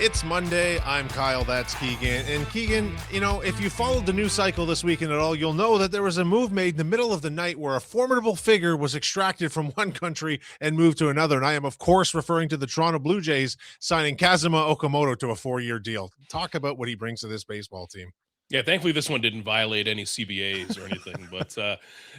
It's Monday. I'm Kyle. That's Keegan. And Keegan, if you followed the news cycle this weekend at all, you'll know that there was a move made in the middle of the night where a formidable figure was extracted from one country and moved to another. And I am, of course, referring to the Toronto Blue Jays signing Kazuma Okamoto to a 4-year deal. Talk about what he brings to this baseball team. Yeah, thankfully this one didn't violate any CBAs or anything, but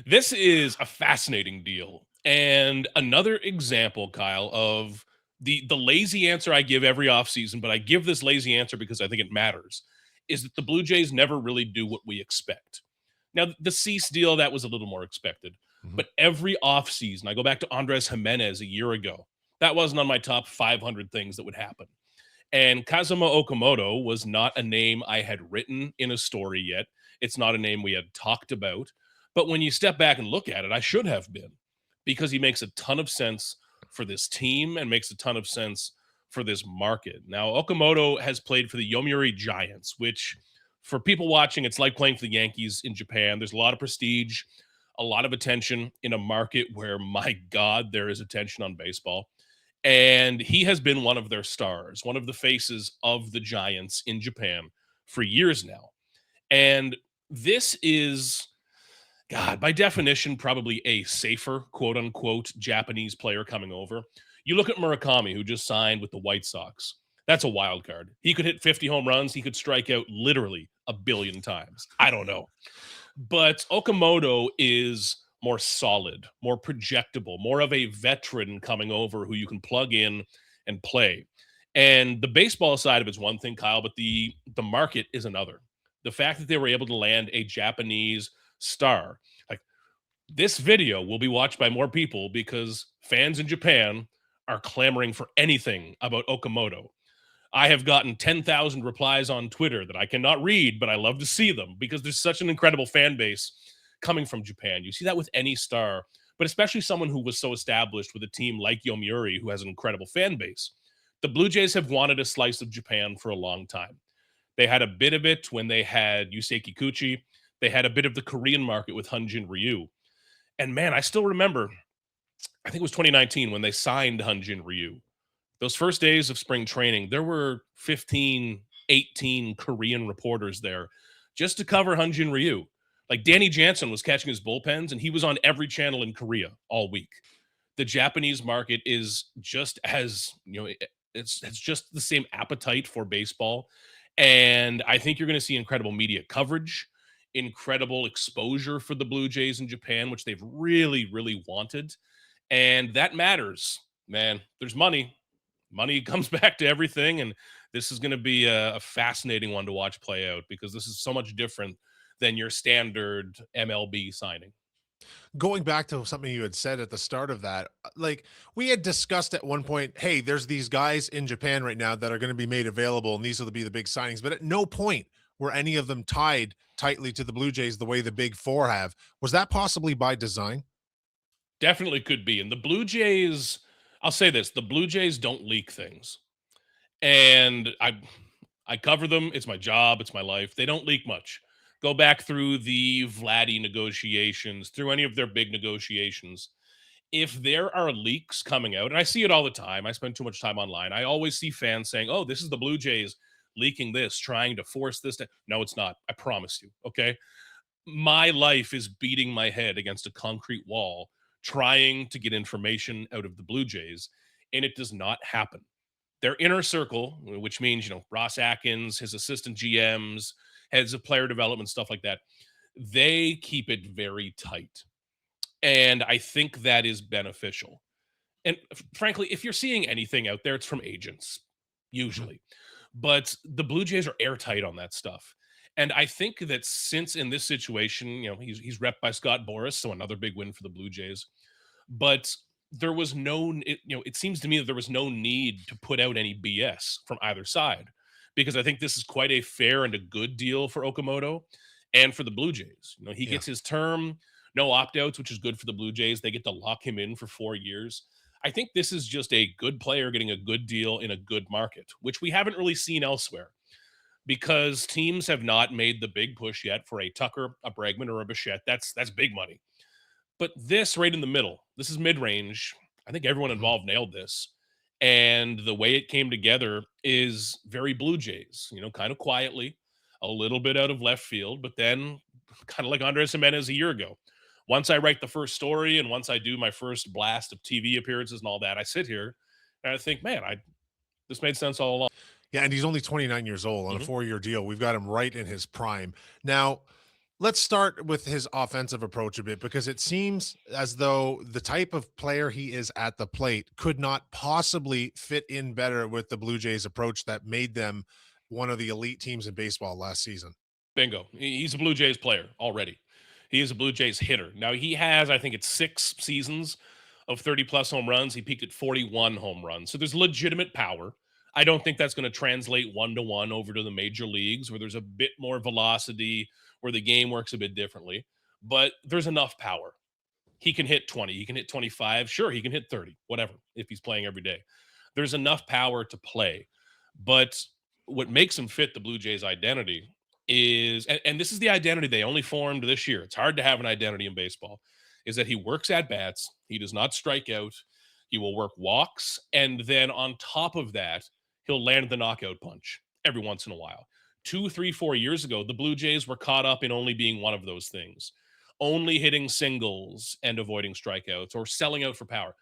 this is a fascinating deal. And another example, Kyle, of the lazy answer I give every offseason, but I give this lazy answer because I think it matters, is that the Blue Jays never really do what we expect. Now, the Cease deal, that was a little more expected. But every offseason, I go back to Andres Jimenez a year ago. That wasn't on my top 500 things that would happen. And Kazuma Okamoto was not a name I had written in a story yet. It's not a name we had talked about. But when you step back and look at it, I should have been, because he makes a ton of sense for this team and makes a ton of sense for this market. Now, Okamoto has played for the Yomiuri Giants, which for people watching, it's like playing for the Yankees in Japan. There's a lot of prestige, a lot of attention in a market where, my God, there is attention on baseball. And he has been one of their stars, one of the faces of the Giants in Japan for years now. And this is, God, by definition, probably a safer, quote unquote, Japanese player coming over. You look at Murakami, who just signed with the White Sox. That's a wild card. He could hit 50 home runs. He could strike out literally a billion times. I don't know. But Okamoto is more solid, more projectable, more of a veteran coming over who you can plug in and play. And the baseball side of it's one thing, Kyle, but the market is another. The fact that they were able to land a Japanese star, like, this video will be watched by more people because fans in Japan are clamoring for anything about Okamoto. I have gotten 10,000 replies on Twitter that I cannot read, but I love to see them because there's such an incredible fan base coming from Japan. You see that with any star, but especially someone who was so established with a team like Yomiuri, who has an incredible fan base. The Blue Jays have wanted a slice of Japan for a long time. They had a bit of it when they had Yusei Kikuchi. They had a bit of the Korean market with Hyunjin Ryu. And man, I still remember, I think it was 2019 when they signed Hyunjin Ryu. Those first days of spring training, there were 15, 18 Korean reporters there just to cover Hyunjin Ryu. Like, Danny Jansen was catching his bullpens, and he was on every channel in Korea all week. The Japanese market is just as, it's just the same appetite for baseball. And I think you're going to see incredible media coverage, incredible exposure for the Blue Jays in Japan, which they've really, really wanted. And that matters, man. There's money. Money comes back to everything. And this is going to be a fascinating one to watch play out because this is so much different than your standard MLB signing. Going back to something you had said at the start of that, like, we had discussed at one point, hey, there's these guys in Japan right now that are going to be made available, and these will be the big signings. But at no point were any of them tied tightly to the Blue Jays the way the Big Four have. Was that possibly by design? Definitely could be. And the Blue Jays, I'll say this, the Blue Jays don't leak things. And I cover them. It's my job. It's my life. They don't leak much. Go back through the Vladdy negotiations, through any of their big negotiations. If there are leaks coming out, and I see it all the time, I spend too much time online. I always see fans saying, oh, this is the Blue Jays leaking this, trying to force this. No, it's not. I promise you. Okay. My life is beating my head against a concrete wall, trying to get information out of the Blue Jays, and it does not happen. Their inner circle, which means, Ross Atkins, his assistant GMs, heads of player development, stuff like that, they keep it very tight. And I think that is beneficial. And frankly, if you're seeing anything out there, it's from agents, usually. But the Blue Jays are airtight on that stuff. And I think that since in this situation, he's repped by Scott Boras, so another big win for the Blue Jays. But there was it seems to me that there was no need to put out any BS from either side, because I think this is quite a fair and a good deal for Okamoto and for the Blue Jays. He gets his term, no opt-outs, which is good for the Blue Jays. They get to lock him in for 4 years. I think this is just a good player getting a good deal in a good market, which we haven't really seen elsewhere, because teams have not made the big push yet for a Tucker, a Bregman, or a Bichette. That's big money. But this right in the middle, this is mid-range. I think everyone involved nailed this. And the way it came together is very Blue Jays, kind of quietly, a little bit out of left field, but then kind of like Andres Jimenez a year ago. Once I write the first story and once I do my first blast of TV appearances and all that, I sit here and I think, man, this made sense all along. Yeah, and he's only 29 years old on a Mhm. 4-year deal. We've got him right in his prime. Now, let's start with his offensive approach a bit because it seems as though the type of player he is at the plate could not possibly fit in better with the Blue Jays approach that made them one of the elite teams in baseball last season. Bingo. He's a Blue Jays player already. He is a Blue Jays hitter. Now he has, I think it's 6 seasons of 30 plus home runs. He peaked at 41 home runs. So there's legitimate power. I don't think that's going to translate 1-to-1 over to the major leagues where there's a bit more velocity, where the game works a bit differently. But there's enough power. He can hit 20. He can hit 25. Sure, he can hit 30, whatever, if he's playing every day. There's enough power to play. But what makes him fit the Blue Jays identity is, and this is the identity they only formed this year. It's hard to have an identity in baseball, is that he works at bats. He does not strike out. He will work walks. And then on top of that, he'll land the knockout punch every once in a while. 2, 3, 4 years ago, the Blue Jays were caught up in only being one of those things, only hitting singles and avoiding strikeouts or selling out for power.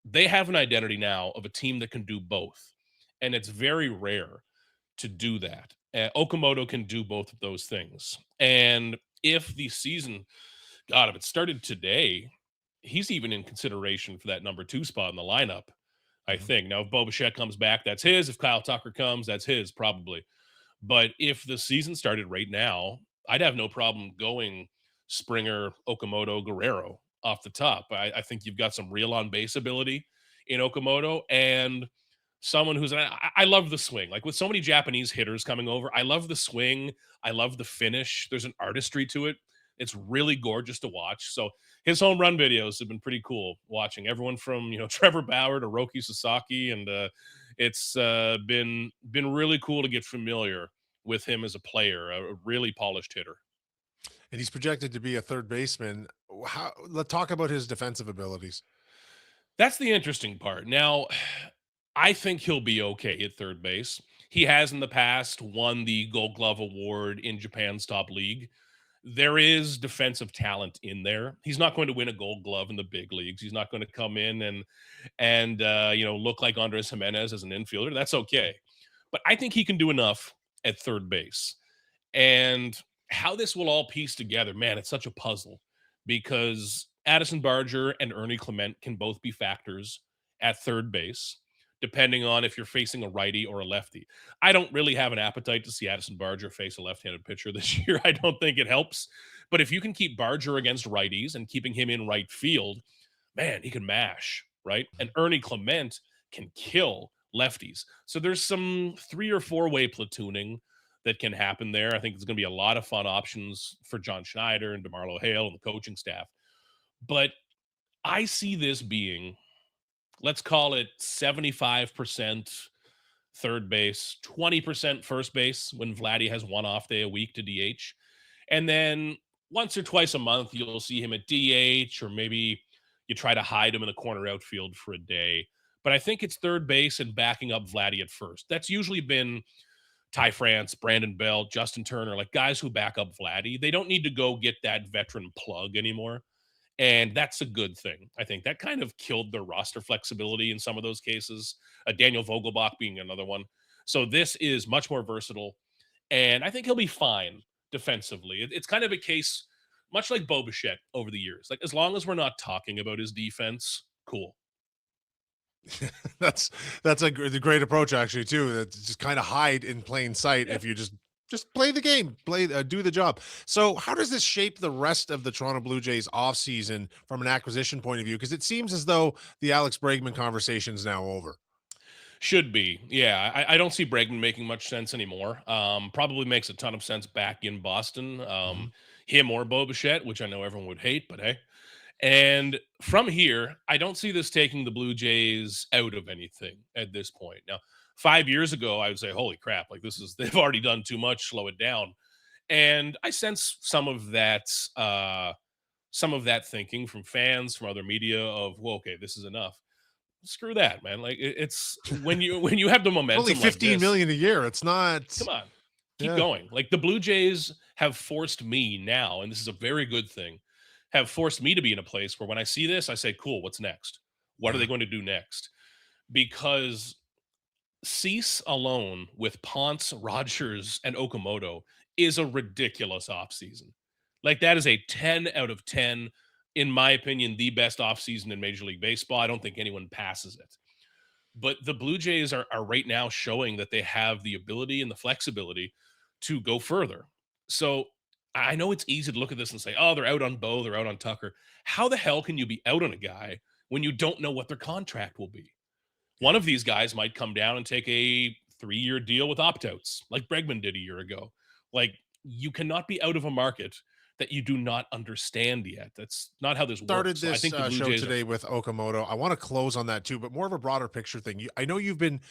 They have an identity now of a team that can do both. And it's very rare to do that. Okamoto can do both of those things. And if the season, God, if it started today, he's even in consideration for that number 2 spot in the lineup, I Mhm. think. Now, if Bo Bichette comes back, that's his. If Kyle Tucker comes, that's his, probably. But if the season started right now, I'd have no problem going Springer, Okamoto, Guerrero off the top. I think you've got some real on base ability in Okamoto and someone who's, I love the swing. Like with so many Japanese hitters coming over, I love the swing. I love the finish. There's an artistry to it. It's really gorgeous to watch. So his home run videos have been pretty cool watching everyone from, Trevor Bauer to Roki Sasaki. And it's been really cool to get familiar with him as a player, a really polished hitter. And he's projected to be a third baseman. Let's talk about his defensive abilities. That's the interesting part. Now, I think he'll be okay at third base. He has in the past won the Gold Glove award in Japan's top league. There is defensive talent in there. He's not going to win a Gold Glove in the big leagues. He's not going to come in and look like Andres Jimenez as an infielder. That's okay, but I think he can do enough at third base. And how this will all piece together, man, it's such a puzzle because Addison Barger and Ernie Clement can both be factors at third base, depending on if you're facing a righty or a lefty. I don't really have an appetite to see Addison Barger face a left-handed pitcher this year. I don't think it helps. But if you can keep Barger against righties and keeping him in right field, man, he can mash, right? And Ernie Clement can kill lefties. So there's some 3 or 4 way platooning that can happen there. I think there's going to be a lot of fun options for John Schneider and DeMarlo Hale and the coaching staff. But I see this being, let's call it 75% third base, 20% first base when Vladdy has one off day a week to DH. And then once or twice a month, you'll see him at DH, or maybe you try to hide him in the corner outfield for a day. But I think it's third base and backing up Vladdy at first. That's usually been Ty France, Brandon Bell, Justin Turner, like guys who back up Vladdy. They don't need to go get that veteran plug anymore. And that's a good thing. I think that kind of killed their roster flexibility in some of those cases. Daniel Vogelbach being another one. So this is much more versatile. And I think he'll be fine defensively. It's kind of a case, much like Bo Bichette over the years. Like, as long as we're not talking about his defense, cool. that's the great approach actually too. That just kind of hide in plain sight Yeah. if you just play the game, do the job. So how does this shape the rest of the Toronto Blue Jays offseason from an acquisition point of view? Because it seems as though the Alex Bregman conversation is now over. Should be. Yeah. I don't see Bregman making much sense anymore. Probably makes a ton of sense back in Boston. Mhm. Him or Bo Bichette, which I know everyone would hate, but hey. And from here, I don't see this taking the Blue Jays out of anything at this point. Now, 5 years ago, I would say, holy crap, like they've already done too much, slow it down. And I sense some of that thinking from fans, from other media of, well, okay, this is enough. screw that, man. Like it's when you have the momentum Only like 15 this, million a year. It's not. come on, keep Yeah. going. Like the Blue Jays have forced me now, and this is a very good thing, have forced me to be in a place where when I see this, I say, cool, what's next? What are Yeah. they going to do next? Because Cease alone with Ponce, Rogers, and Okamoto is a ridiculous offseason. Like that is a 10 out of 10, in my opinion, the best offseason in Major League Baseball. I don't think anyone passes it. But the Blue Jays are right now showing that they have the ability and the flexibility to go further. So I know it's easy to look at this and say, oh, they're out on Bo, they're out on Tucker. How the hell can you be out on a guy when you don't know what their contract will be? One of these guys might come down and take a 3-year deal with opt-outs, like Bregman did a year ago. Like, you cannot be out of a market that you do not understand yet. That's not how this Started works. So I this think the Blue show Jays are today with Okamoto. I want to close on that too, but more of a broader picture thing. I know you've been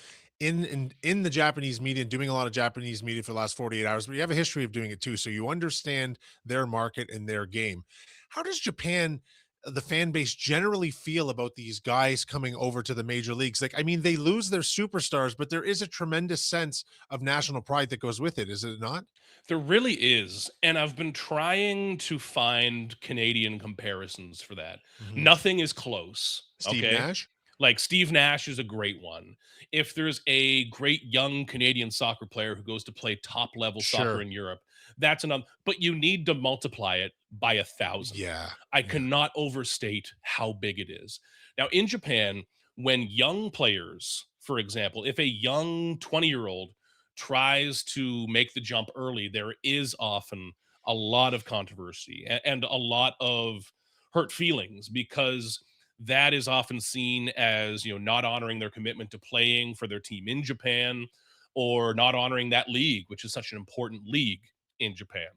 in the Japanese media and doing a lot of Japanese media for the last 48 hours, but you have a history of doing it too, so you understand their market and their game. How does Japan, the fan base, generally feel about these guys coming over to the major leagues? Like, I mean, they lose their superstars, but there is a tremendous sense of national pride that goes with it, is it not? There really is. And I've been trying to find Canadian comparisons for that. Mhm. Nothing is close. Steve Okay. Nash? Like Steve Nash is a great one. If there's a great young Canadian soccer player who goes to play top level soccer Sure. in Europe, that's another, but you need to multiply it by 1,000. Yeah. I Yeah. cannot overstate how big it is. Now, in Japan, when young players, for example, if a young 20-year-old tries to make the jump early, there is often a lot of controversy and a lot of hurt feelings because that is often seen as, not honoring their commitment to playing for their team in Japan or not honoring that league, which is such an important league in Japan.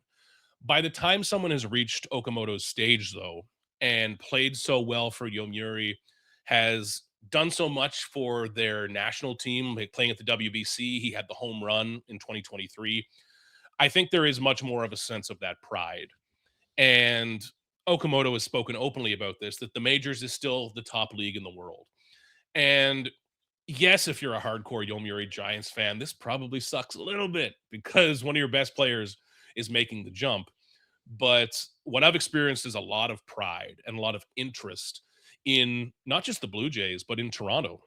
By the time someone has reached Okamoto's stage, though, and played so well for Yomiuri, has done so much for their national team, like playing at the WBC, he had the home run in 2023. I think there is much more of a sense of that pride. And Okamoto has spoken openly about this, that the majors is still the top league in the world. And yes, if you're a hardcore Yomiuri Giants fan, this probably sucks a little bit because one of your best players is making the jump. But what I've experienced is a lot of pride and a lot of interest in not just the Blue Jays, but in Toronto,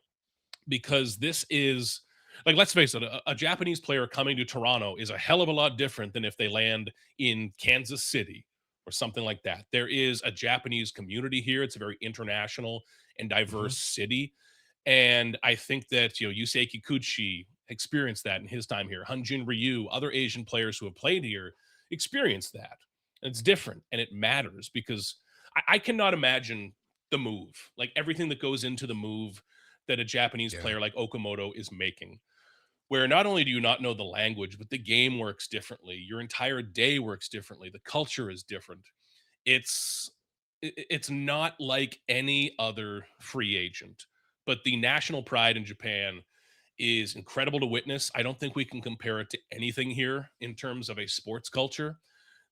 because this is like, let's face it, a Japanese player coming to Toronto is a hell of a lot different than if they land in Kansas City or something like that. There is a Japanese community here. It's a very international and Mhm. diverse city. And I think that, Yusei Kikuchi experienced that in his time here. Hanjin Ryu, other Asian players who have played here experienced that. And it's different and it matters because I cannot imagine the move, like everything that goes into the move that a Japanese Yeah. player like Okamoto is making, where not only do you not know the language, but the game works differently. Your entire day works differently. The culture is different. It's it's not like any other free agent, but the national pride in Japan is incredible to witness. I don't think we can compare it to anything here in terms of a sports culture.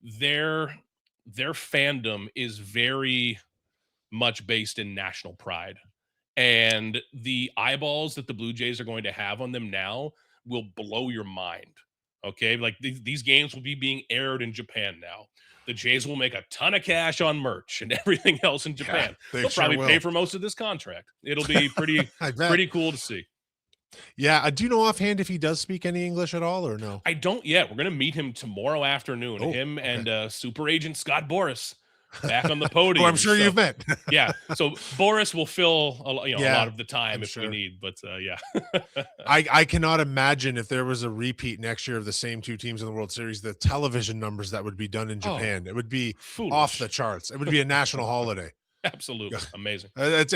Their their fandom is very much based in national pride. And the eyeballs that the Blue Jays are going to have on them now will blow your mind. Okay. Like these games will be being aired in Japan now. The Jays will make a ton of cash on merch and everything else in Yeah, Japan. they They'll sure probably pay will. for most of this contract. It'll be pretty, I bet. pretty cool to see. Yeah, do you know offhand if he does speak any English at all or no? I don't yet. We're going to meet him tomorrow afternoon. Oh, Him okay. and super agent Scott Boris back on the Who I'm podium. sure you've So met. yeah, so Boris will fill a Yeah, lot of the time I'm if we sure. need, but yeah. I cannot imagine if there was a repeat next year of the same two teams in the World Series, the television numbers that would be done in Oh, Japan. It would be off the foolish. charts. It would be a national holiday. Absolutely amazing. It's